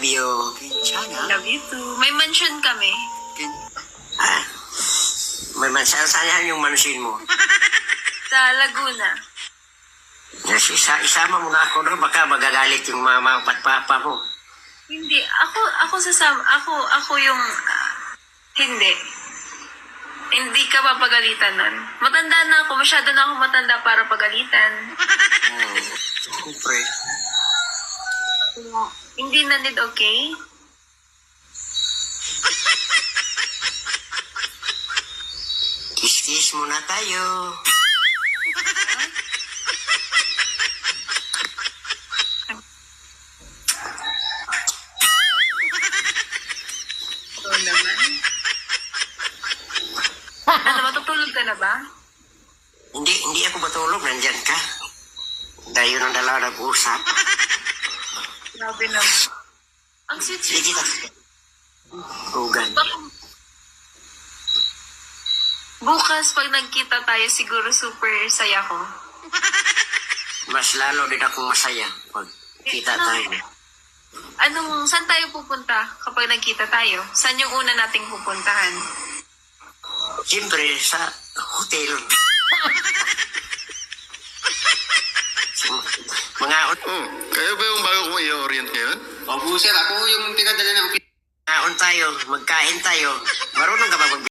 you. Kinchana? Love you too. May mansion kami. Ah, may saan yung mansin mo? Sa Laguna. Yes, isama mo na ako doon. Baka magagalit yung mama at papa mo. Hindi. Ako yung... hindi. Hindi ka papagalitan nun. Matanda na ako. Masyado na ako matanda para pagalitan. Siyempre. Hindi na need, okay? Kiss-kiss muna tayo. Oo naman. Ano, matutulog ka na ba? Hindi ako matulog. Nandyan ka. Tayo ng dalawa nag-usap. Grabe naman. Ang sweet-sweet. Sige kita. Rugan. Bukas, pag nagkita tayo, siguro super saya ko. Mas lalo din akong masaya pag kita tayo. Saan tayo pupunta kapag nagkita tayo? Saan yung una nating pupuntahan? Siyempre, sa hotel. Mga Kayo ba yung bago kong i-orient ngayon? Opo, sir. Ako yung pinadala ng tayo, magkain tayo. Marunong ka ba